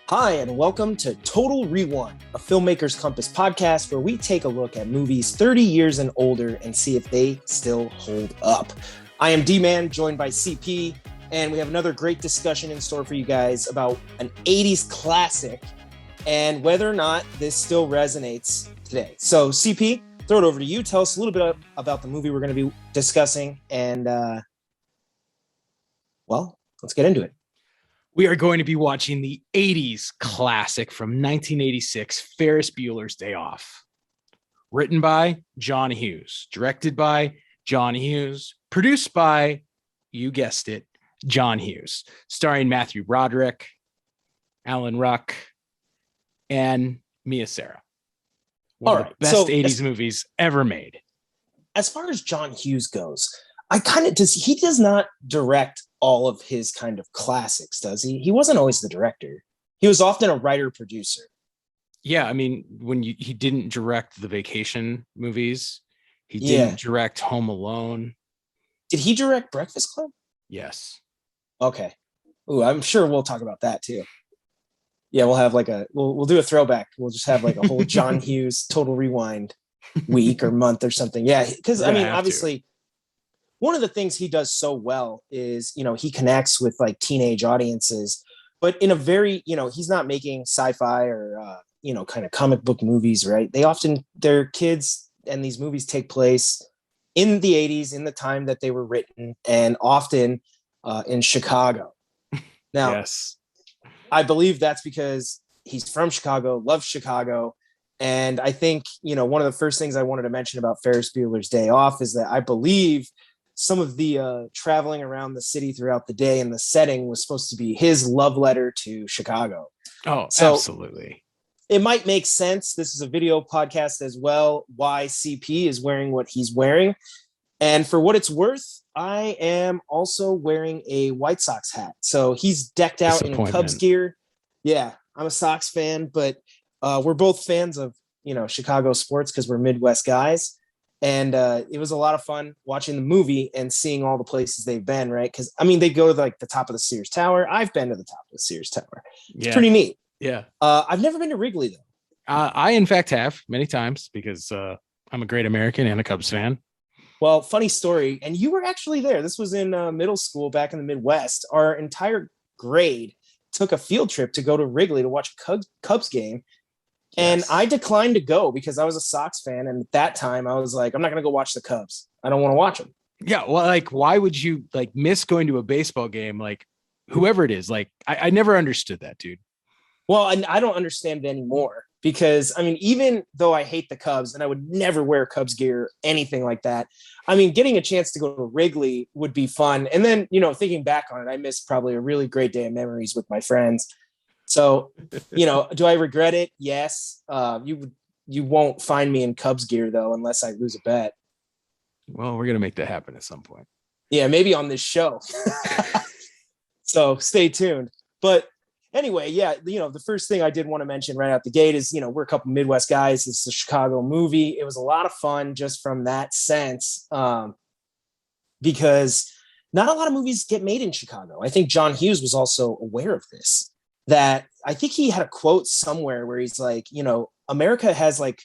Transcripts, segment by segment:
Hi, and welcome to Total Rewind, a Filmmaker's Compass podcast where we take a look at movies 30 years and older and see if they still hold up. I am D-Man, joined by CP, and we have another great discussion in store for you guys about an 80s classic and whether or not this still resonates today. So, CP, throw it over to you. Tell us a little bit about the movie we're going to be discussing, and, let's get into it. We are going to be watching the 80s classic from 1986, Ferris Bueller's Day Off. Written by John Hughes, directed by John Hughes, produced by, you guessed it, John Hughes, starring Matthew Broderick, Alan Ruck, and Mia Sara. One of the best 80s movies ever made. As far as John Hughes goes, he does not direct all of his kind of classics, does he? He wasn't always the director. He was often a writer-producer. Yeah, I mean, he didn't direct the Vacation movies. He didn't direct Home Alone. Did he direct Breakfast Club? Yes. Okay. Ooh, I'm sure we'll talk about that too. Yeah, we'll have we'll do a throwback. We'll just have like a whole John Hughes Total Rewind week or month or something. Yeah, because I mean, obviously, one of the things he does so well is, he connects with like teenage audiences, but in a very, he's not making sci-fi or, kind of comic book movies, right? They're kids, and these movies take place in the 80s, in the time that they were written, and often in Chicago. Now, yes, I believe that's because he's from Chicago, loves Chicago. And I think, one of the first things I wanted to mention about Ferris Bueller's Day Off is that I believe some of the traveling around the city throughout the day and the setting was supposed to be his love letter to Chicago. Oh, so absolutely. It might make sense. This is a video podcast as well, why CP is wearing what he's wearing. And for what it's worth, I am also wearing a White Sox hat. So he's decked out in Cubs gear. Yeah, I'm a Sox fan, but we're both fans of, Chicago sports because we're Midwest guys. And it was a lot of fun watching the movie and seeing all the places they've been, right? Because, I mean, they go to the top of the Sears Tower. I've been to the top of the Sears Tower. It's pretty neat. Yeah. I've never been to Wrigley, though. I, in fact, have many times because I'm a great American and a Cubs fan. Well, funny story. And you were actually there. This was in middle school back in the Midwest. Our entire grade took a field trip to go to Wrigley to watch a Cubs game. And yes. I declined to go because I was a Sox fan. And at that time, I was like, I'm not going to go watch the Cubs. I don't want to watch them. Yeah. Well, why would you miss going to a baseball game? Whoever it is, I never understood that, dude. Well, I don't understand it anymore because, I mean, even though I hate the Cubs and I would never wear Cubs gear, anything like that, I mean, getting a chance to go to Wrigley would be fun. And then, thinking back on it, I missed probably a really great day of memories with my friends. So, do I regret it? Yes. You won't find me in Cubs gear, though, unless I lose a bet. Well, we're going to make that happen at some point. Yeah, maybe on this show. So stay tuned. But anyway, yeah, the first thing I did want to mention right out the gate is, we're a couple Midwest guys. It's a Chicago movie. It was a lot of fun just from that sense, because not a lot of movies get made in Chicago. I think John Hughes was also aware of this. That I think he had a quote somewhere where he's like, America has like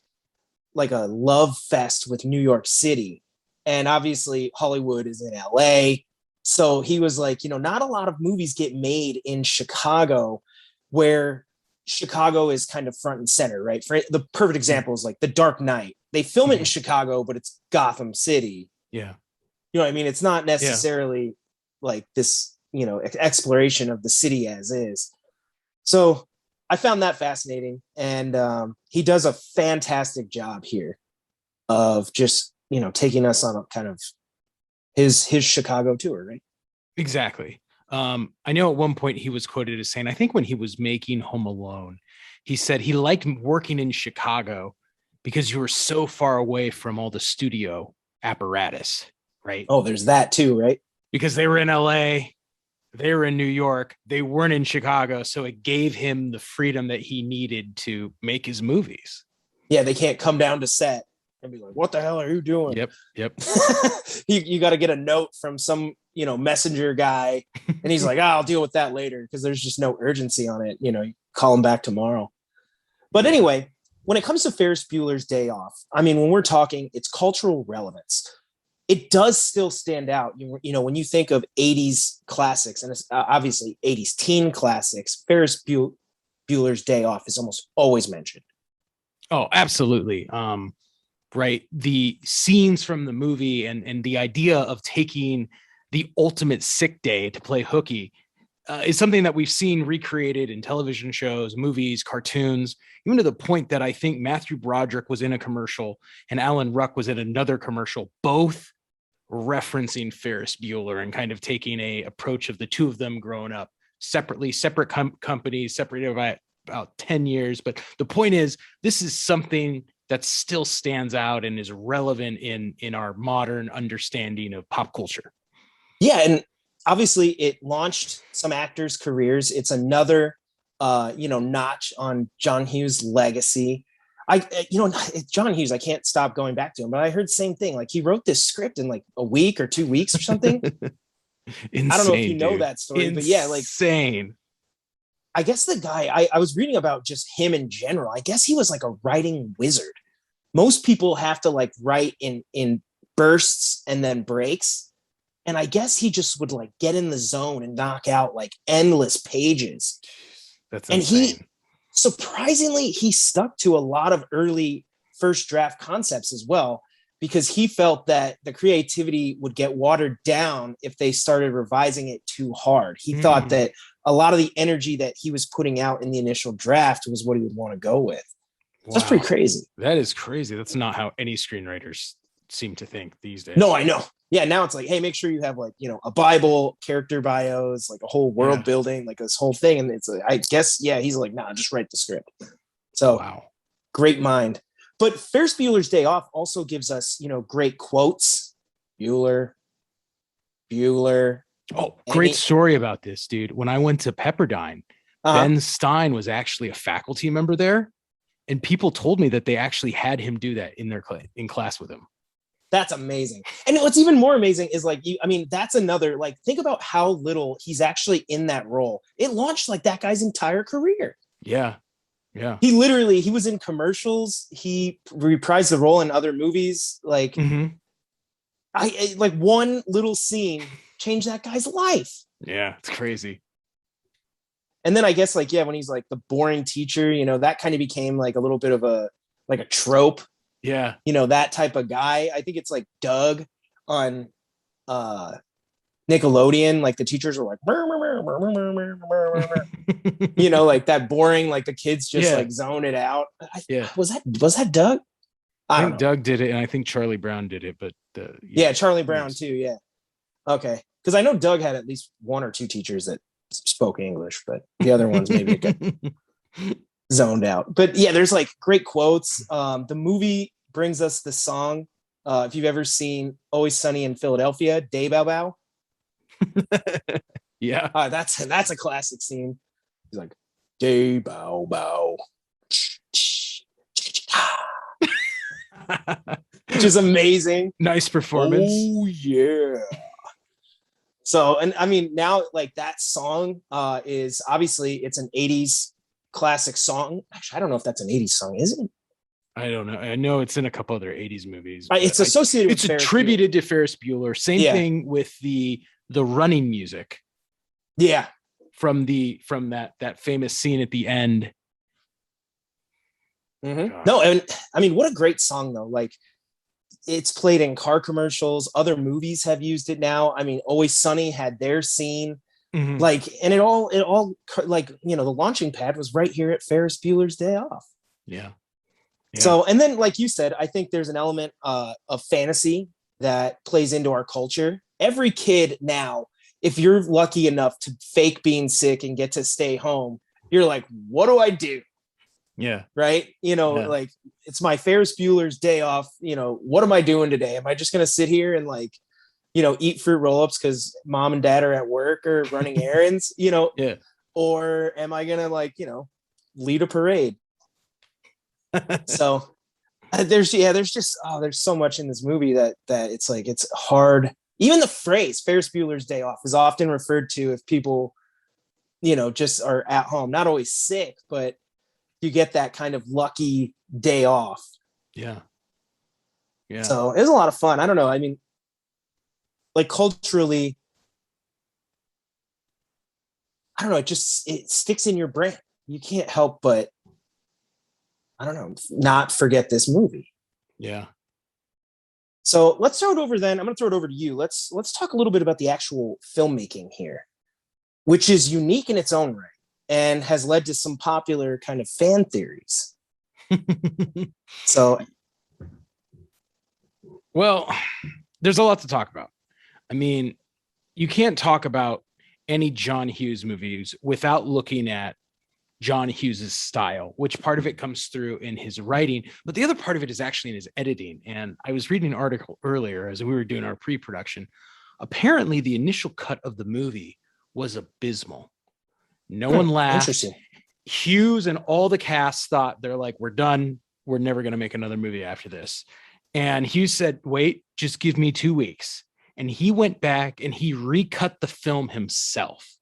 a love fest with New York City. And obviously Hollywood is in LA. So he was like, not a lot of movies get made in Chicago where Chicago is kind of front and center, right? For the perfect example is like The Dark Knight. They film it in Chicago, but it's Gotham City. Yeah. You know what I mean? It's not necessarily like this, exploration of the city as is. So I found that fascinating, and he does a fantastic job here of just, taking us on a kind of his Chicago tour, right? Exactly. I know at one point he was quoted as saying, I think when he was making Home Alone, he said he liked working in Chicago because you were so far away from all the studio apparatus, right? Oh, there's that too, right? Because they were in LA. They were in New York. They weren't in Chicago. So it gave him the freedom that he needed to make his movies. Yeah, they can't come down to set and be like, what the hell are you doing? Yep. You got to get a note from some, messenger guy. And he's like, I'll deal with that later because there's just no urgency on it. You call him back tomorrow. But anyway, when it comes to Ferris Bueller's Day Off, I mean, when we're talking its cultural relevance, it does still stand out. When you think of 80s classics, and it's obviously 80s teen classics, Ferris Bueller's Day Off is almost always mentioned. Oh, absolutely. Right. The scenes from the movie and the idea of taking the ultimate sick day to play hooky is something that we've seen recreated in television shows, movies, cartoons, even to the point that I think Matthew Broderick was in a commercial and Alan Ruck was in another commercial, both referencing Ferris Bueller and kind of taking a approach of the two of them growing up separately, separate companies, separated by about 10 years. But the point is, this is something that still stands out and is relevant in our modern understanding of pop culture. Yeah. And obviously it launched some actors' careers. It's another, notch on John Hughes' legacy. John Hughes, I can't stop going back to him, but I heard the same thing. Like he wrote this script in like a week or 2 weeks or something. Insane, I don't know if you know dude. that story, but insane. I guess the guy, I was reading about just him in general. I guess he was like a writing wizard. Most people have to like write in bursts and then breaks. And I guess he just would like get in the zone and knock out like endless pages. That's insane. Surprisingly, he stuck to a lot of early first draft concepts as well, because he felt that the creativity would get watered down if they started revising it too hard. He thought that a lot of the energy that he was putting out in the initial draft was what he would want to go with. Wow. That's pretty crazy. That is crazy. That's not how any screenwriters seem to think these days. No, I know. Yeah, now it's like, hey, make sure you have like, a Bible, character bios, like a whole world building, like this whole thing. And it's like, I guess, he's like, nah, just write the script. So great mind. But Ferris Bueller's Day Off also gives us, great quotes. Bueller. Oh, great story about this, dude. When I went to Pepperdine, Ben Stein was actually a faculty member there. And people told me that they actually had him do that in class with him. That's amazing. And what's even more amazing is like, that's another, like, think about how little he's actually in that role. It launched like that guy's entire career. Yeah. Yeah. He was in commercials. He reprised the role in other movies. Like I like one little scene changed that guy's life. Yeah. It's crazy. And then I guess like, when he's like the boring teacher, that kind of became like a little bit of a trope. Yeah. That type of guy. I think it's like Doug on Nickelodeon. Like the teachers are like, like that boring, like the kids just like zone it out. Was that Doug? I think Doug did it. And I think Charlie Brown did it, but Charlie Brown too. Yeah. Okay. Cause I know Doug had at least one or two teachers that spoke English, but the other ones maybe got zoned out. But there's like great quotes. The movie brings us the song. If you've ever seen Always Sunny in Philadelphia, Day Bow Bow. Yeah. That's a classic scene. He's like, Day Bow Bow. Which is amazing. Nice performance. Oh yeah. So, and I mean, now like that song is obviously it's an 80s classic song. Actually, I don't know if that's an 80s song, is it? I don't know. I know it's in a couple other 80s movies. It's associated with Ferris attributed to Ferris Bueller. Same thing with the running music. Yeah. From that famous scene at the end. No, and I mean, what a great song though. Like it's played in car commercials. Other movies have used it now. I mean, Always Sunny had their scene. Like, and it all like, the launching pad was right here at Ferris Bueller's Day Off. Yeah. So, and then like you said, I think there's an element of fantasy that plays into our culture. Every kid now, if you're lucky enough to fake being sick and get to stay home, you're like, what do I do? Yeah. Right. Like it's my Ferris Bueller's Day Off. What am I doing today? Am I just going to sit here and like, eat fruit roll-ups because mom and dad are at work or running errands, or am I going to like, lead a parade? So there's just, there's so much in this movie that it's like, it's hard Even the phrase Ferris Bueller's Day Off is often referred to if people, just are at home, not always sick, but you get that kind of lucky day off. Yeah. Yeah. So it was a lot of fun. I don't know. I mean, like culturally, I don't know. It sticks in your brain. You can't help but, I don't know, not forget this movie. Yeah. So let's throw it over then. I'm going to throw it over to you. Let's talk a little bit about the actual filmmaking here, which is unique in its own right and has led to some popular kind of fan theories. So, well, there's a lot to talk about. I mean, you can't talk about any John Hughes movies without looking at John Hughes's style, which part of it comes through in his writing, but the other part of it is actually in his editing. And I was reading an article earlier as we were doing our pre-production. Apparently, the initial cut of the movie was abysmal. No one laughed. Interesting. Hughes and all the cast thought, they're like, we're done. We're never going to make another movie after this. And Hughes said, wait, just give me 2 weeks. And he went back and he recut the film himself.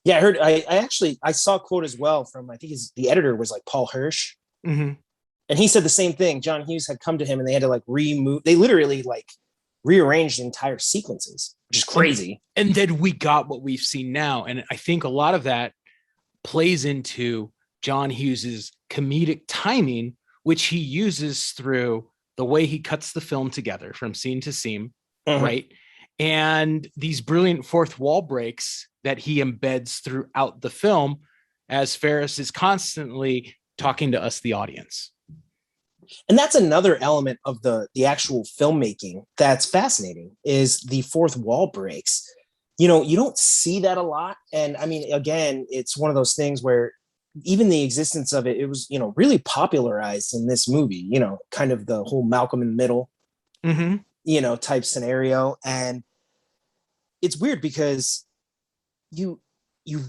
Yeah, I heard. I saw a quote as well from, I think the editor was like Paul Hirsch, mm-hmm. and he said the same thing. John Hughes had come to him and they had to like they literally like rearranged entire sequences, which is crazy. And then we got what we've seen now. And I think a lot of that plays into John Hughes's comedic timing, which he uses through the way he cuts the film together from scene to scene, mm-hmm. right? And these brilliant fourth wall breaks that he embeds throughout the film as Ferris is constantly talking to us, the audience. And that's another element of the actual filmmaking that's fascinating, is the fourth wall breaks. You don't see that a lot. And I mean, again, it's one of those things where even the existence of it was, really popularized in this movie, kind of the whole Malcolm in the Middle, mm-hmm. Type scenario. And it's weird because you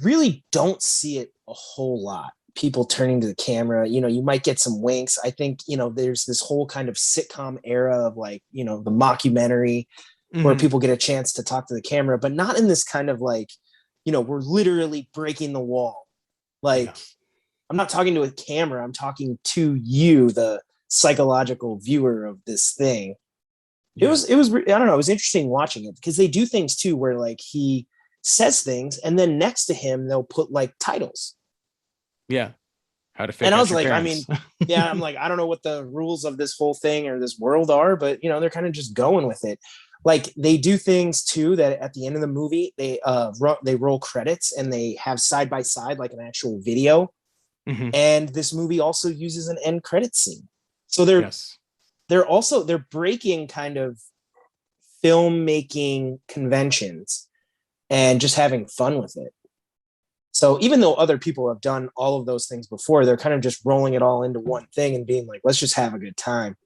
really don't see it a whole lot. People turning to the camera, you might get some winks. I think, there's this whole kind of sitcom era of like, the mockumentary mm-hmm. where people get a chance to talk to the camera, but not in this kind of like, we're literally breaking the wall. Like, yeah. I'm not talking to a camera. I'm talking to you, the psychological viewer of this thing. Yeah. It was, I don't know. It was interesting watching it because they do things too, where like he says things and then next to him, they'll put like titles. Yeah. How to fake. And I was like, parents. I mean, yeah, I'm like, I don't know what the rules of this whole thing or this world are, but they're kind of just going with it. Like they do things too, that at the end of the movie, they roll credits and they have side by side, like an actual video. Mm-hmm. And this movie also uses an end credit scene. So they're breaking kind of filmmaking conventions and just having fun with it. So even though other people have done all of those things before, they're kind of just rolling it all into one thing and being like, let's just have a good time.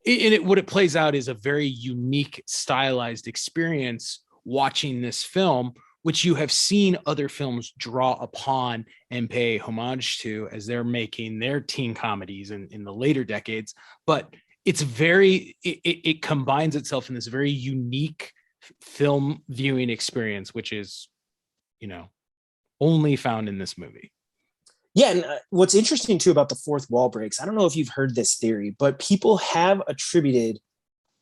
And what it plays out is a very unique, stylized experience watching this film, which you have seen other films draw upon and pay homage to as they're making their teen comedies in the later decades. But it's it combines itself in this very unique film viewing experience, which is, only found in this movie. Yeah. And what's interesting too about the fourth wall breaks, I don't know if you've heard this theory, but people have attributed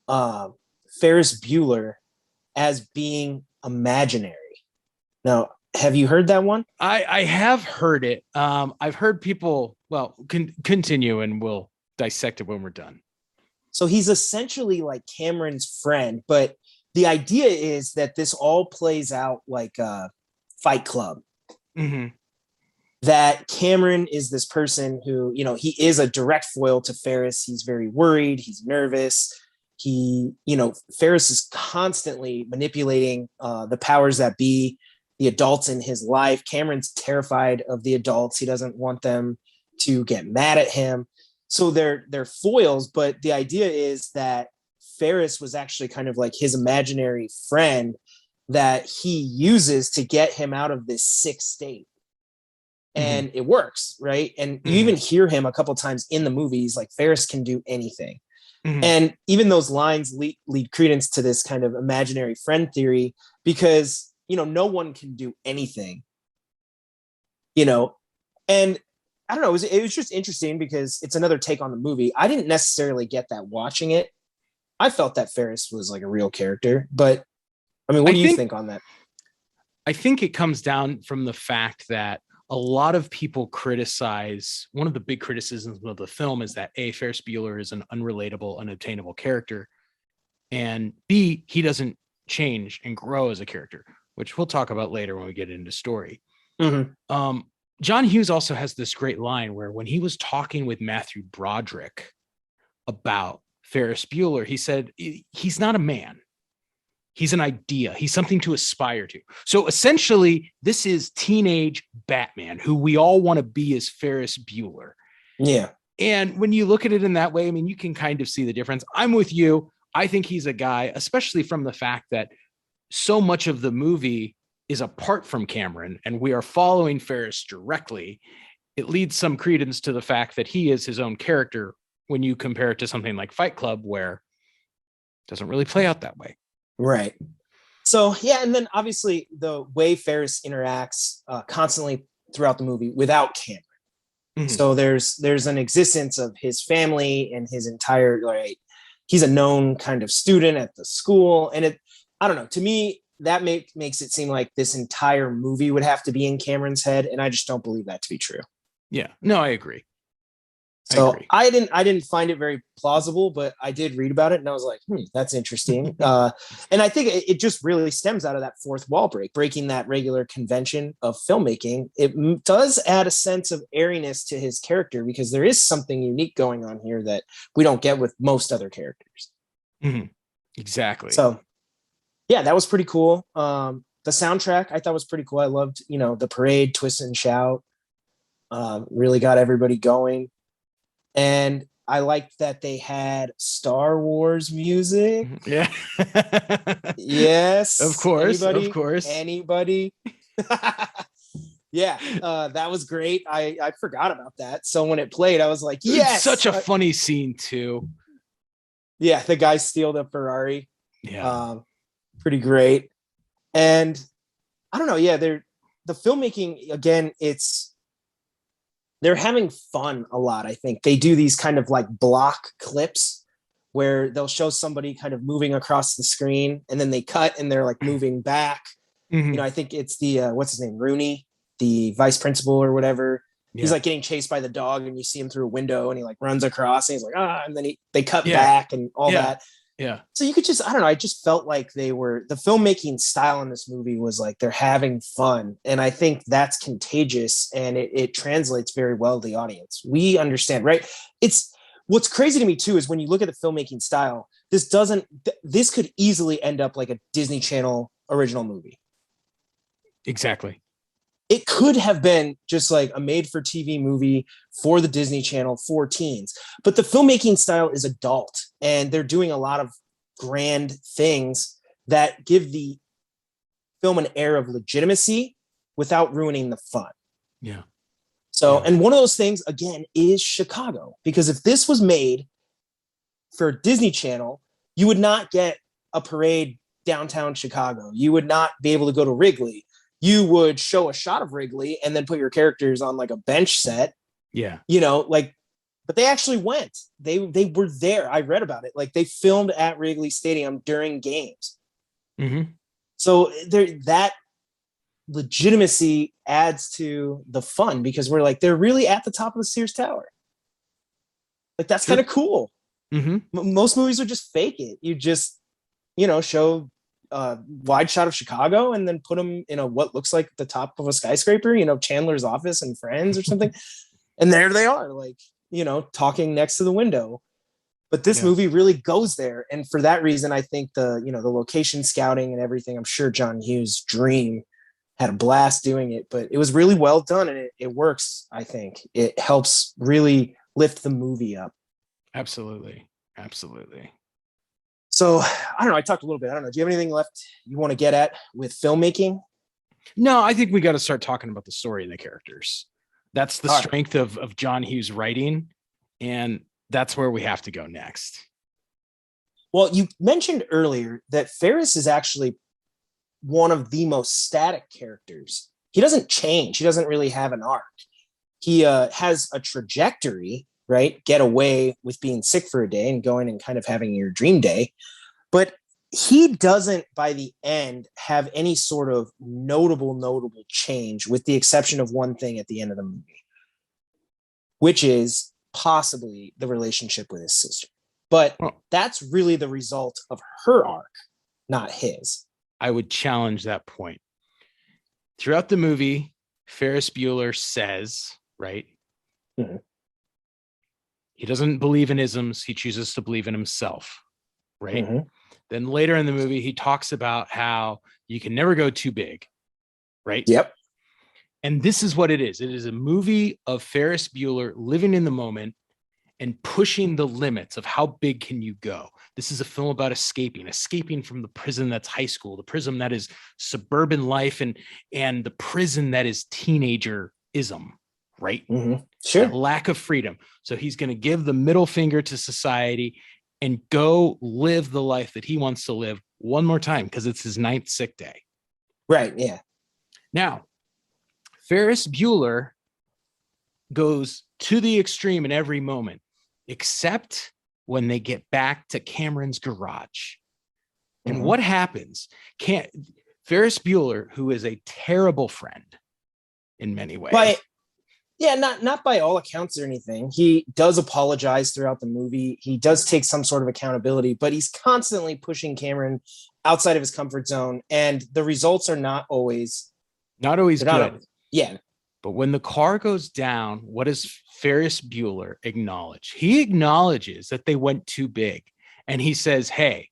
Ferris Bueller as being imaginary. Now, have you heard that one? I have heard it. I've heard people, continue and we'll dissect it when we're done. So he's essentially like Cameron's friend, but the idea is that this all plays out like a Fight Club. Mm-hmm. That Cameron is this person who, he is a direct foil to Ferris. He's very worried. He's nervous. Ferris is constantly manipulating the powers that be, the adults in his life. Cameron's terrified of the adults. He doesn't want them to get mad at him. So they're foils, but the idea is that Ferris was actually kind of like his imaginary friend that he uses to get him out of this sick state. And it works, right? And you even hear him a couple of times in the movies, like Ferris can do anything. And even those lines lead credence to this kind of imaginary friend theory because, no one can do anything, and I don't know, it was just interesting because it's another take on the movie. I didn't necessarily get that watching it. I felt that Ferris was like a real character, but I mean, what do you think on that? I think it comes down from the fact that a lot of people criticize, one of the big criticisms of the film is that A, Ferris Bueller is an unrelatable, unobtainable character, and B, he doesn't change and grow as a character, which we'll talk about later when we get into story. John Hughes also has this great line where when he was talking with Matthew Broderick about Ferris Bueller, he said, he's not a man. He's an idea. He's something to aspire to. So essentially, this is teenage Batman, who we all want to be as Ferris Bueller. Yeah. And when you look at it in that way, I mean, you can kind of see the difference. I'm with you. I think he's a guy, especially from the fact that so much of the movie is apart from Cameron, and we are following Ferris directly. It leads some credence to the fact that he is his own character when you compare it to something like Fight Club, where it doesn't really play out that way. Right. So, yeah. And then obviously the way Ferris interacts constantly throughout the movie without Cameron. So there's an existence of his family and his entire, he's a known kind of student at the school. And I don't know, to me, that makes it seem like this entire movie would have to be in Cameron's head. And I just don't believe that to be true. Yeah, no, I agree. So I didn't find it very plausible, but I did read about it and I was like, that's interesting. And I think it just really stems out of that fourth wall breaking that regular convention of filmmaking. It does add a sense of airiness to his character because there is something unique going on here that we don't get with most other characters. Exactly. So yeah, that was pretty cool. The soundtrack I thought was pretty cool. I loved, the parade, twist and shout, really got everybody going. And I liked that they had Star Wars music. Yeah. Yes. Of course. Anybody. Yeah. That was great. I forgot about that. So when it played, I was like, yes. It's such a funny scene too. Yeah. The guy steal the Ferrari. Yeah. Pretty great. And I don't know. Yeah. The filmmaking, again, they're having fun a lot. I think they do these kind of like block clips where they'll show somebody kind of moving across the screen and then they cut and they're like moving back. I think it's the, what's his name? Rooney, the vice principal or whatever. Yeah. He's like getting chased by the dog and you see him through a window and he like runs across and he's like, and then they cut back and all that. Yeah. So you could just, I don't know. I just felt like the filmmaking style in this movie was like, they're having fun. And I think that's contagious and it translates very well to the audience. We understand, right? What's crazy to me too, is when you look at the filmmaking style, this could easily end up like a Disney Channel original movie. Exactly. It could have been just like a made for TV movie for the Disney Channel for teens, but the filmmaking style is adult and they're doing a lot of grand things that give the film an air of legitimacy without ruining the fun. Yeah. So, and one of those things again is Chicago, because if this was made for Disney Channel, you would not get a parade downtown Chicago. You would not be able to go to Wrigley. You would show a shot of Wrigley and then put your characters on like a bench set. Yeah. But they actually went. They were there. I read about it. Like they filmed at Wrigley Stadium during games. So that legitimacy adds to the fun because we're like, they're really at the top of the Sears Tower. Like that's kind of cool. Most movies would just fake it. You just, show wide shot of Chicago and then put them in what looks like the top of a skyscraper, Chandler's office and Friends or something. And there they are, like, talking next to the window. But this movie really goes there. And for that reason, I think the location scouting and everything, I'm sure John Hughes' dream, had a blast doing it, but it was really well done and it works. I think it helps really lift the movie up. Absolutely. So I don't know. I talked a little bit. I don't know. Do you have anything left you want to get at with filmmaking? No, I think we got to start talking about the story and the characters. That's the strength of John Hughes' writing. And that's where we have to go next. Well, you mentioned earlier that Ferris is actually one of the most static characters. He doesn't change. He doesn't really have an arc. He has a trajectory, right? Get away with being sick for a day and going and kind of having your dream day. But he doesn't, by the end, have any sort of notable change, with the exception of one thing at the end of the movie, which is possibly the relationship with his sister. But that's really the result of her arc, not his. I would challenge that point. Throughout the movie, Ferris Bueller says, right? Mm-hmm. He doesn't believe in isms. He chooses to believe in himself, right? Mm-hmm. Then later in the movie, he talks about how you can never go too big, right? Yep. And this is what it is. It is a movie of Ferris Bueller living in the moment and pushing the limits of how big can you go. This is a film about escaping from the prison that's high school, the prison that is suburban life, and the prison that is teenagerism, right? Mm-hmm. Sure. That lack of freedom. So he's going to give the middle finger to society and go live the life that he wants to live one more time because it's his 9th sick day. Right, yeah. Now, Ferris Bueller goes to the extreme in every moment, except when they get back to Cameron's garage. And Mm-hmm. what happens? Ferris Bueller, who is a terrible friend in many ways. Not by all accounts or anything. He does apologize throughout the movie. He does take some sort of accountability, but he's constantly pushing Cameron outside of his comfort zone. And the results are not always good. Yeah. But when the car goes down, what does Ferris Bueller acknowledge? He acknowledges that they went too big. And he says, hey,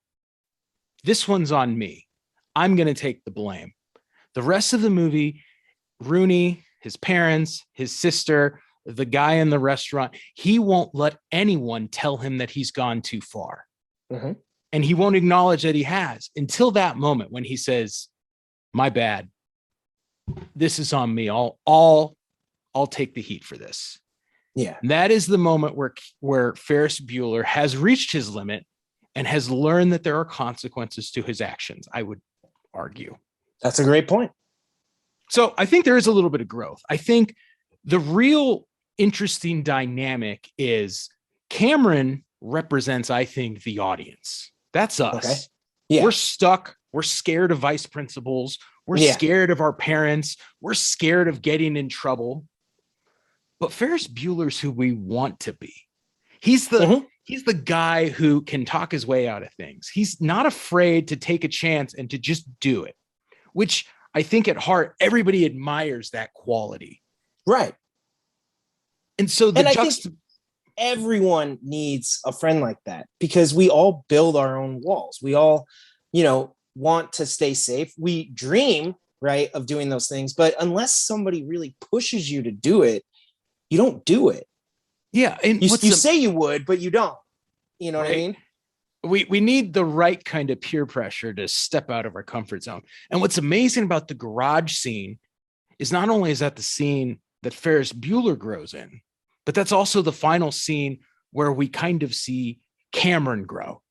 this one's on me. I'm going to take the blame. The rest of the movie, Rooney, his parents, his sister, the guy in the restaurant, he won't let anyone tell him that he's gone too far. Mm-hmm. And he won't acknowledge that he has until that moment when he says, my bad. This is on me. I'll take the heat for this. Yeah. And that is the moment where Ferris Bueller has reached his limit and has learned that there are consequences to his actions, I would argue. That's a great point. So I think there is a little bit of growth. I think the real interesting dynamic is Cameron represents, I think, the audience. That's us. Okay. Yeah. We're stuck. We're scared of vice principals. We're scared of our parents. We're scared of getting in trouble. But Ferris Bueller's who we want to be. He's the guy who can talk his way out of things. He's not afraid to take a chance and to just do it, which I think at heart, everybody admires that quality. Right. And so I think everyone needs a friend like that, because we all build our own walls. We all, want to stay safe. We dream, right, of doing those things, but unless somebody really pushes you to do it, you don't do it. Yeah. And you say you would, but you don't. You know what I mean? We need the right kind of peer pressure to step out of our comfort zone. And what's amazing about the garage scene is not only is that the scene that Ferris Bueller grows in, but that's also the final scene where we kind of see Cameron grow.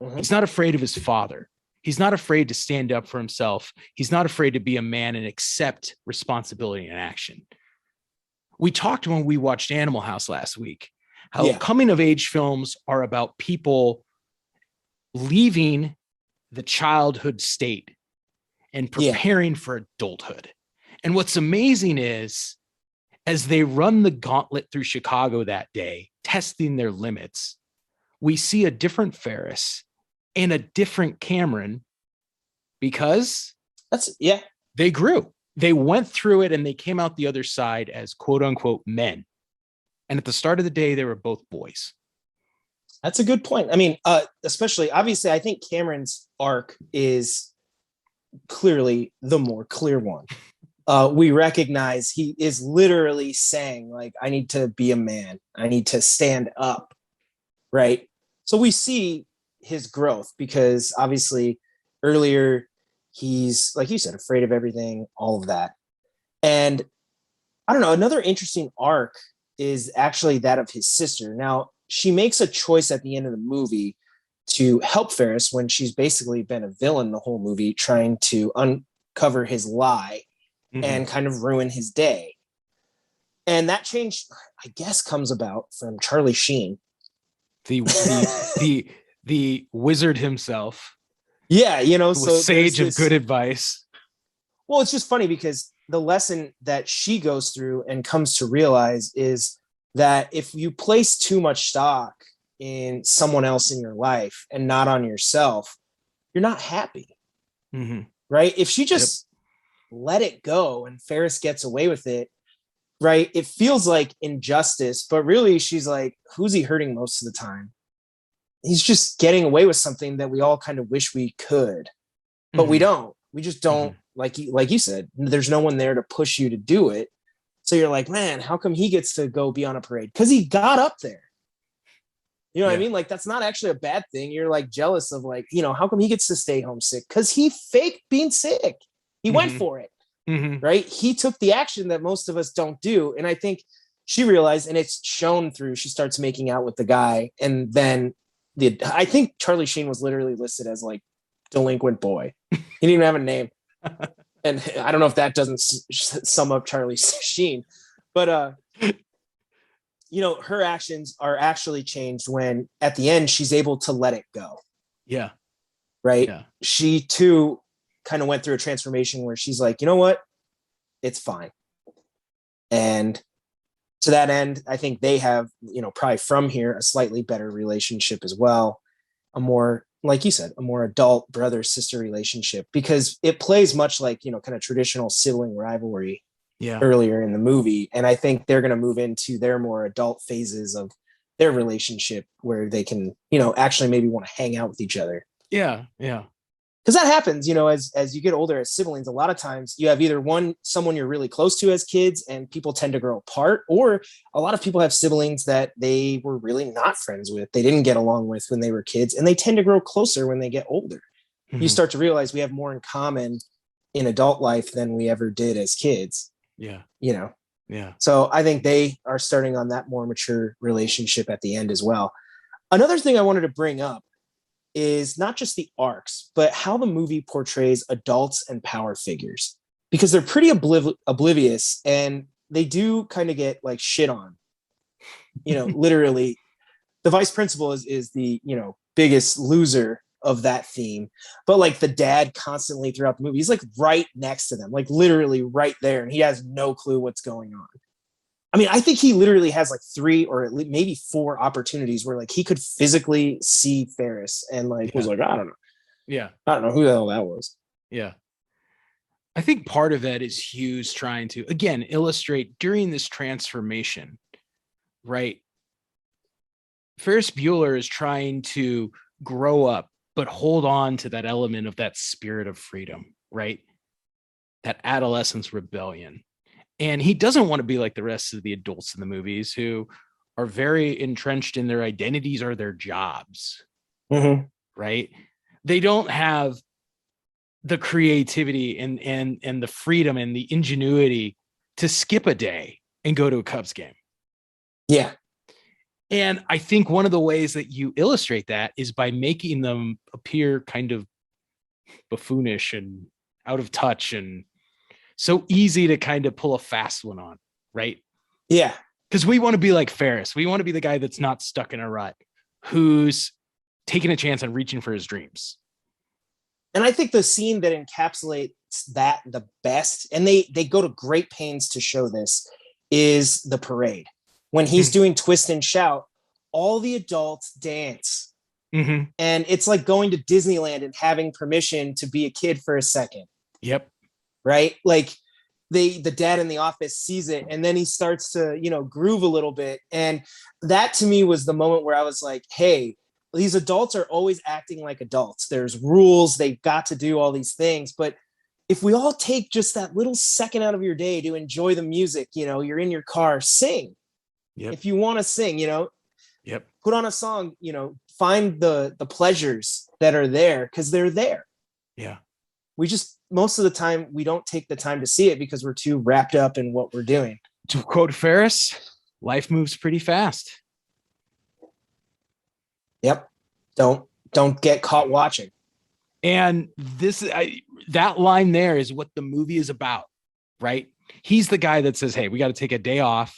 Mm-hmm. He's not afraid of his father. He's not afraid to stand up for himself. He's not afraid to be a man and accept responsibility and action. We talked when we watched Animal House last week, how coming of age films are about people leaving the childhood state and preparing for adulthood. And what's amazing is, as they run the gauntlet through Chicago that day, testing their limits, we see a different Ferris and a different Cameron, because they grew. They went through it and they came out the other side as quote unquote men. And at the start of the day, they were both boys. That's a good point. I mean, especially, obviously, I think Cameron's arc is clearly the more clear one. We recognize he is literally saying, like, I need to be a man. I need to stand up, right? So we see his growth, because obviously earlier he's, like you said, afraid of everything, all of that. And I don't know, another interesting arc is actually that of his sister. Now, she makes a choice at the end of the movie to help Ferris when she's basically been a villain the whole movie, trying to uncover his lie and kind of ruin his day. And that change, I guess, comes about from Charlie Sheen. The wizard himself. Yeah, so sage of good advice. Well, it's just funny because the lesson that she goes through and comes to realize is that if you place too much stock in someone else in your life and not on yourself, you're not happy. Right? If she just let it go and Ferris gets away with it, right? It feels like injustice, but really she's like, who's he hurting most of the time? He's just getting away with something that we all kind of wish we could, but we don't. We just don't. Like you said, there's no one there to push you to do it. So you're like, man, how come he gets to go be on a parade? Because he got up there. You know what I mean? Like, that's not actually a bad thing. You're like jealous of like, you know, how come he gets to stay home sick? Because he faked being sick. He went for it. Right? He took the action that most of us don't do. And I think she realized, and it's shown through, she starts making out with the guy. And then I think Charlie Sheen was literally listed as like delinquent boy. He didn't even have a name. And I don't know if that doesn't sum up Charlie Sheen, but you know, her actions are actually changed when at the end she's able to let it go. Yeah. Right. Yeah. She too kind of went through a transformation where she's like, you know what? It's fine. And to that end, I think they have, you know, probably from here, a slightly better relationship as well. A more, like you said, a more adult brother-sister relationship, because it plays much like, you know, kind of traditional sibling rivalry earlier in the movie. And I think they're going to move into their more adult phases of their relationship where they can, you know, actually maybe want to hang out with each other. Yeah. Yeah. Because that happens, you know, as you get older as siblings, a lot of times you have either someone you're really close to as kids and people tend to grow apart, or a lot of people have siblings that they were really not friends with. They didn't get along with when they were kids, and they tend to grow closer when they get older. You start to realize we have more in common in adult life than we ever did as kids. Yeah. You know? Yeah. So I think they are starting on that more mature relationship at the end as well. Another thing I wanted to bring up is not just the arcs, but how the movie portrays adults and power figures, because they're pretty oblivious and they do kind of get like shit on, you know, literally the vice principal is the, you know, biggest loser of that theme, but like the dad constantly throughout the movie, he's like right next to them, like literally right there. And he has no clue what's going on. I mean, I think he literally has like 3 or at least maybe 4 opportunities where like he could physically see Ferris and like was like, I don't know. Yeah. I don't know who the hell that was. Yeah. I think part of that is Hughes trying to, again, illustrate during this transformation, right? Ferris Bueller is trying to grow up, but hold on to that element of that spirit of freedom, right? That adolescence rebellion. And he doesn't want to be like the rest of the adults in the movies who are very entrenched in their identities or their jobs, right? They don't have the creativity and the freedom and the ingenuity to skip a day and go to a Cubs game. Yeah. And I think one of the ways that you illustrate that is by making them appear kind of buffoonish and out of touch and so easy to kind of pull a fast one on, right? Yeah. Because we want to be like Ferris. We want to be the guy that's not stuck in a rut, who's taking a chance and reaching for his dreams. And I think the scene that encapsulates that the best, and they go to great pains to show this, is the parade. When he's doing Twist and Shout, all the adults dance. And it's like going to Disneyland and having permission to be a kid for a second. Yep. Right? Like the dad in the office sees it and then he starts to, you know, groove a little bit. And that to me was the moment where I was like, hey, these adults are always acting like adults. There's rules. They've got to do all these things. But if we all take just that little second out of your day to enjoy the music, you know, you're in your car, sing. If you want to sing, you know, put on a song, you know, find the pleasures that are there because they're there. Yeah. We just, most of the time, we don't take the time to see it because we're too wrapped up in what we're doing. To quote Ferris, life moves pretty fast. Yep. Don't don't get caught watching. And that line there is what the movie is about, right? He's the guy that says, hey, we got to take a day off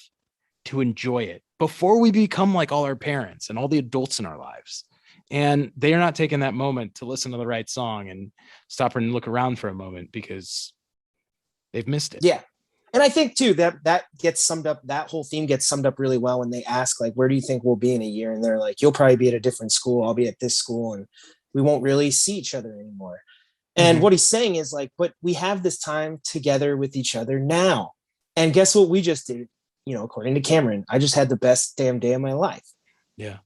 to enjoy it before we become like all our parents and all the adults in our lives. And they are not taking that moment to listen to the right song and stop and look around for a moment because they've missed it. Yeah. And I think too, that gets summed up, that whole theme gets summed up really well when they ask, like, where do you think we'll be in a year? And they're like, you'll probably be at a different school. I'll be at this school and we won't really see each other anymore. And what he's saying is like, but we have this time together with each other now. And guess what we just did? You know, according to Cameron, I just had the best damn day of my life. Yeah.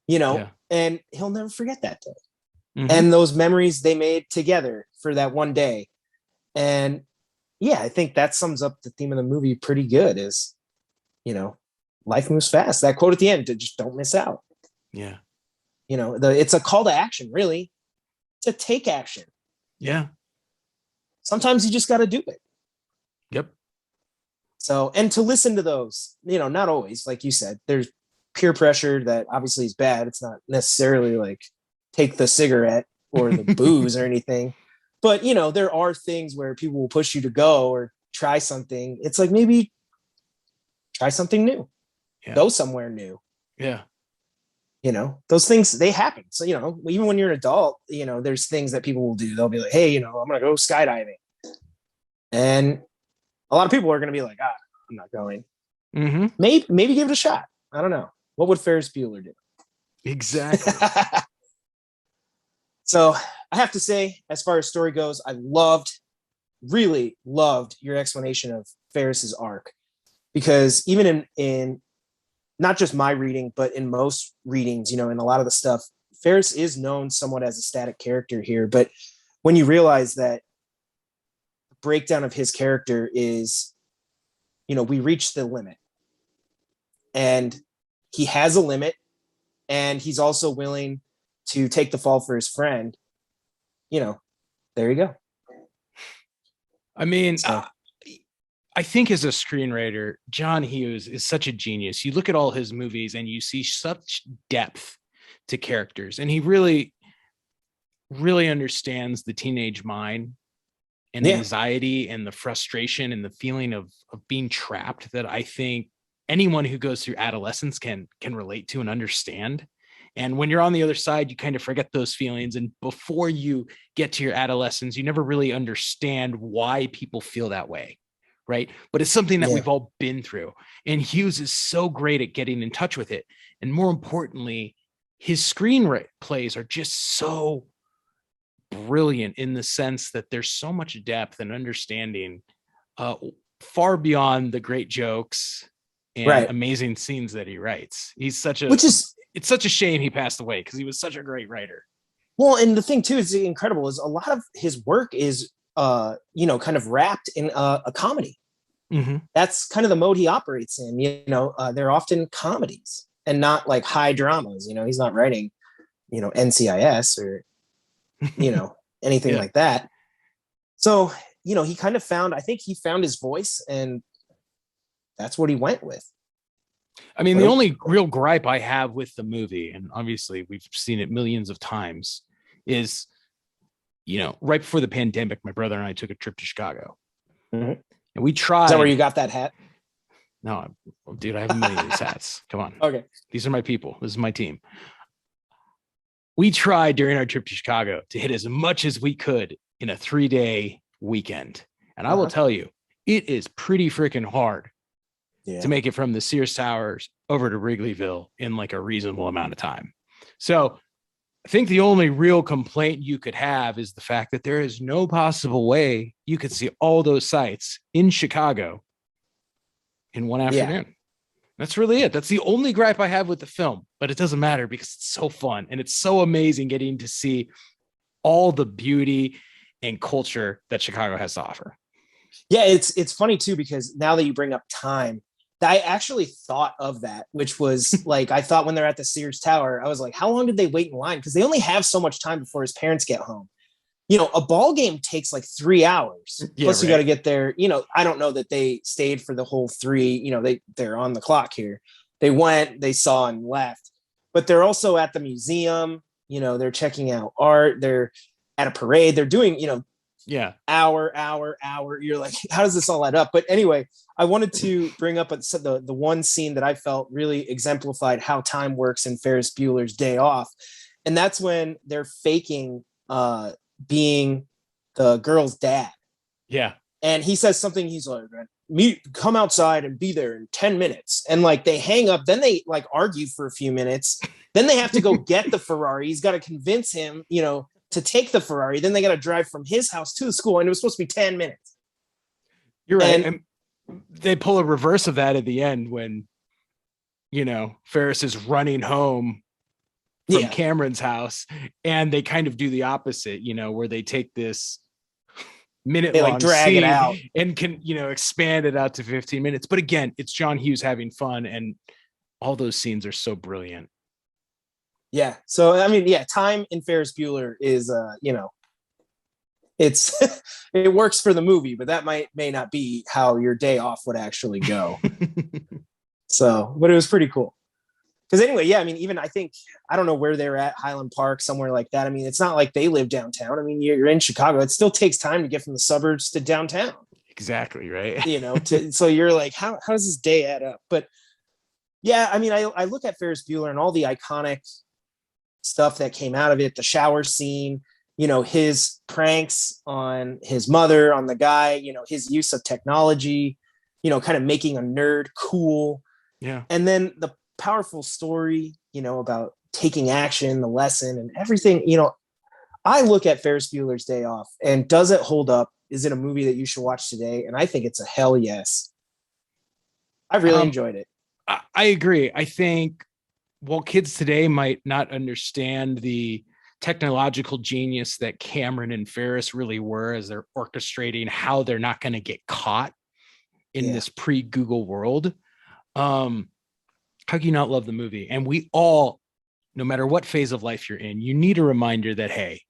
You know, and he'll never forget that day. And those memories they made together for that one day. And yeah, I think that sums up the theme of the movie pretty good is, you know, life moves fast. That quote at the end, to just don't miss out. Yeah. You know, it's a call to action, really, to take action. Yeah. Sometimes you just got to do it. Yep. So, and to listen to those, you know, not always, like you said, there's peer pressure that obviously is bad. It's not necessarily like take the cigarette or the booze or anything. But, you know, there are things where people will push you to go or try something. It's like maybe try something new, go somewhere new. Yeah. You know, those things, they happen. So, you know, even when you're an adult, you know, there's things that people will do. They'll be like, hey, you know, I'm going to go skydiving. And a lot of people are going to be like, I'm not going. Maybe give it a shot. I don't know. What would Ferris Bueller do? Exactly. So I have to say, as far as story goes, I really loved your explanation of Ferris's arc, because even in not just my reading, but in most readings, you know, in a lot of the stuff, Ferris is known somewhat as a static character here. But when you realize that the breakdown of his character is, you know, we reach the limit and he has a limit and he's also willing to take the fall for his friend, you know, there you go. I mean, I think as a screenwriter, John Hughes is such a genius. You look at all his movies and you see such depth to characters, and he really, really understands the teenage mind and the anxiety and the frustration and the feeling of being trapped that I think anyone who goes through adolescence can relate to and understand. And when you're on the other side, you kind of forget those feelings. And before you get to your adolescence, you never really understand why people feel that way. Right. But it's something that we've all been through. And Hughes is so great at getting in touch with it. And more importantly, his screenplays are just so brilliant in the sense that there's so much depth and understanding far beyond the great jokes and amazing scenes that he writes. He's such a, it's such a shame he passed away because he was such a great writer. Well, and the thing too is incredible is a lot of his work is, you know, kind of wrapped in a comedy. That's kind of the mode he operates in. You know, they're often comedies and not like high dramas. You know, he's not writing, you know, NCIS or, you know, anything like that. So, you know, he kind of I think he found his voice and that's what he went with. I mean, the only real gripe I have with the movie, and obviously we've seen it millions of times, is, you know, right before the pandemic, my brother and I took a trip to Chicago. And we tried. Is that where you got that hat? No, dude, I have a million of these hats. Come on. Okay. These are my people. This is my team. We tried during our trip to Chicago to hit as much as we could in a 3-day weekend. And I will tell you, it is pretty freaking hard to make it from the Sears Towers over to Wrigleyville in like a reasonable amount of time. So I think the only real complaint you could have is the fact that there is no possible way you could see all those sites in Chicago in one afternoon. That's really it. That's the only gripe I have with the film, but it doesn't matter because it's so fun and it's so amazing getting to see all the beauty and culture that Chicago has to offer. Yeah, it's funny too, because now that you bring up time, I actually thought of that, which was like, I thought when they're at the Sears Tower, I was like, how long did they wait in line? Because they only have so much time before his parents get home. You know, a ball game takes like 3 hours. Plus you got to get there. You know, I don't know that they stayed for the whole 3, you know, they're on the clock here. They went, they saw and left, but they're also at the museum. they're checking out art, they're at a parade, they're doing, Yeah. hour. You're like, how does this all add up? But anyway, I wanted to bring up the one scene that I felt really exemplified how time works in Ferris Bueller's Day Off. And that's when they're faking being the girl's dad. Yeah. And he says something, he's like, come outside and be there in 10 minutes. And like they hang up, then they like argue for a few minutes. Then they have to go get the Ferrari. He's got to convince him, to take the Ferrari. Then they got to drive from his house to the school. And it was supposed to be 10 minutes. You're right. And they pull a reverse of that at the end when, Ferris is running home from Cameron's house, and they kind of do the opposite, where they take this minute long drag scene it out and can, expand it out to 15 minutes. But again, it's John Hughes having fun, and all those scenes are so brilliant. Yeah. So, I mean, time in Ferris Bueller is, it's, it works for the movie, but that may not be how your day off would actually go. So, but it was pretty cool. Because anyway, I mean, even I don't know where they're at, Highland Park, somewhere like that. I mean, it's not like they live downtown. I mean, you're in Chicago. It still takes time to get from the suburbs to downtown. Exactly, right. So you're like, how does this day add up? But yeah, I mean, I look at Ferris Bueller and all the iconic stuff that came out of it, the shower scene, his pranks on his mother, on the guy, his use of technology, kind of making a nerd cool. Yeah. And then the powerful story, about taking action, the lesson and everything. I look at Ferris Bueller's Day Off, and does it hold up? Is it a movie that you should watch today? And I think it's a hell yes. I really enjoyed it. I agree. I think while kids today might not understand the technological genius that Cameron and Ferris really were as they're orchestrating how they're not going to get caught in this pre-Google world, how can you not love the movie? And we all, no matter what phase of life you're in, you need a reminder that, hey,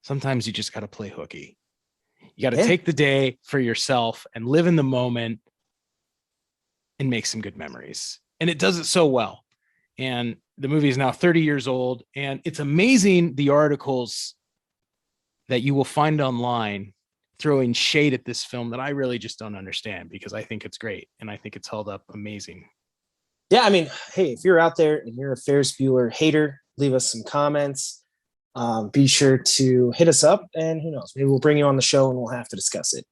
sometimes you just got to play hooky. You got to take the day for yourself and live in the moment and make some good memories. And it does it so well. And the movie is now 30 years old. And it's amazing the articles that you will find online throwing shade at this film that I really just don't understand, because I think it's great. And I think it's held up amazing. Yeah, I mean, hey, if you're out there and you're a Ferris Bueller hater, leave us some comments. Be sure to hit us up, and who knows, maybe we'll bring you on the show and we'll have to discuss it.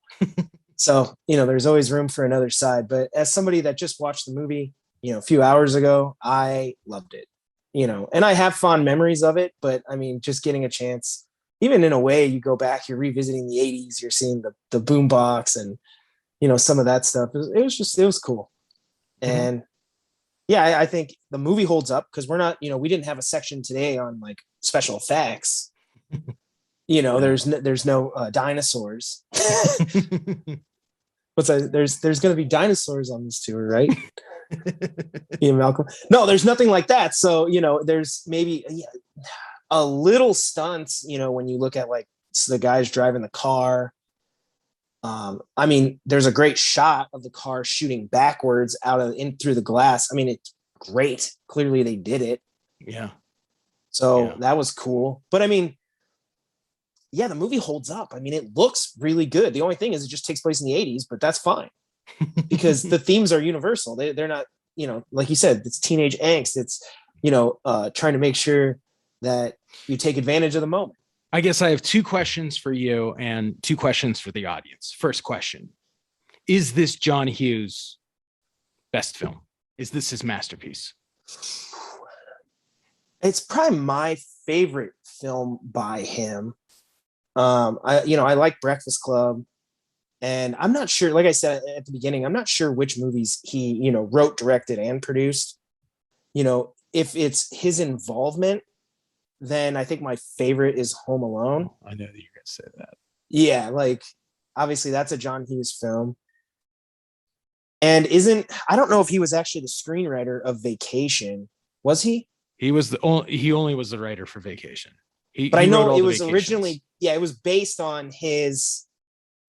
So, there's always room for another side. But as somebody that just watched the movie, a few hours ago, I loved it, and I have fond memories of it. But I mean, just getting a chance, even in a way, you go back, you're revisiting the 80s, you're seeing the boombox and, some of that stuff. It was cool. And yeah, I think the movie holds up, because we're not, we didn't have a section today on like special effects. There's no dinosaurs. There's going to be dinosaurs on this tour, right? Malcolm. No, there's nothing like that. So, there's maybe a little stunts, when you look at like the guys driving the car. I mean, there's a great shot of the car shooting backwards through the glass. I mean, it's great. Clearly they did it. Yeah. So that was cool. But I mean, yeah, the movie holds up. I mean, it looks really good. The only thing is it just takes place in the 80s, but that's fine because the themes are universal. They're not, like you said, it's teenage angst. It's, trying to make sure that you take advantage of the moment. I guess I have two questions for you and two questions for the audience. First question, is this John Hughes' best film? Is this his masterpiece? It's probably my favorite film by him. I like Breakfast Club, and I'm not sure, like I said at the beginning, I'm not sure which movies he, wrote, directed, and produced. If it's his involvement, then I think my favorite is Home Alone. I know that you're going to say that. Yeah, like obviously that's a John Hughes film. And I don't know if he was actually the screenwriter of Vacation. Was he? He only was the writer for Vacation. But I know it was originally, it was based on his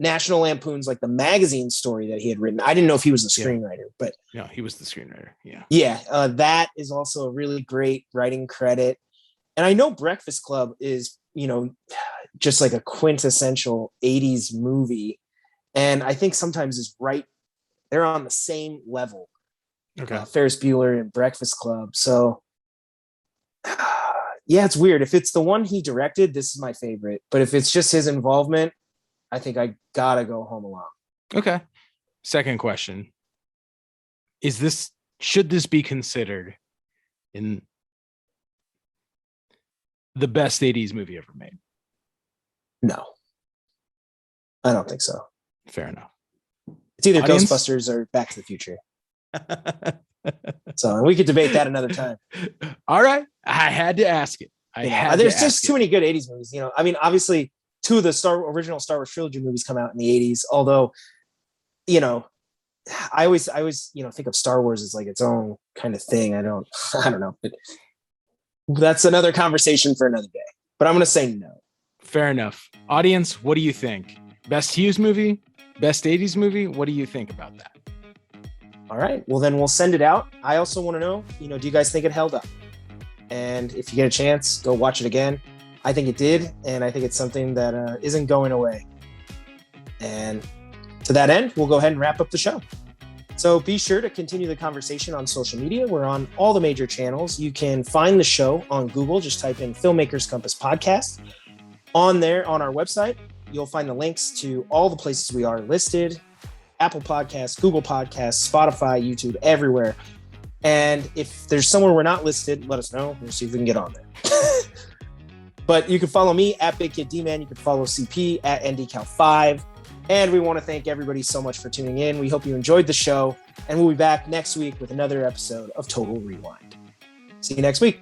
National Lampoon's, like the magazine story that he had written. I didn't know if he was the screenwriter, but no, he was the screenwriter. Yeah. Yeah. That is also a really great writing credit. And I know Breakfast Club is, just like a quintessential 80s movie. And I think sometimes is right. They're on the same level. Okay. Ferris Bueller and Breakfast Club. So yeah, it's weird. If it's the one he directed, this is my favorite. But if it's just his involvement, I think I gotta go Home Alone. Okay. Second question. Should this be considered in the best 80s movie ever made? No. I don't think so. Fair enough. It's either Audience? Ghostbusters or Back to the Future. So we could debate that another time. All right. I had to ask it. There's just too many good 80s movies. I mean, obviously, two of the original Star Wars trilogy movies come out in the 80s, although, I always think of Star Wars as like its own kind of thing. I don't know, but that's another conversation for another day. But I'm going to say no. Fair enough. Audience, what do you think? Best Hughes movie? Best 80s movie? What do you think about that? All right. Well, then we'll send it out. I also want to know, do you guys think it held up? And if you get a chance, go watch it again. I think it did. And I think it's something that isn't going away. And to that end, we'll go ahead and wrap up the show. So be sure to continue the conversation on social media. We're on all the major channels. You can find the show on Google. Just type in Filmmakers Compass Podcast. On there, on our website, you'll find the links to all the places we are listed. Apple Podcasts, Google Podcasts, Spotify, YouTube, everywhere. And if there's somewhere we're not listed, let us know. We'll see if we can get on there. But you can follow me at Big Kid D-Man. You can follow CP at NDCal5. And we want to thank everybody so much for tuning in. We hope you enjoyed the show. And we'll be back next week with another episode of Total Rewind. See you next week.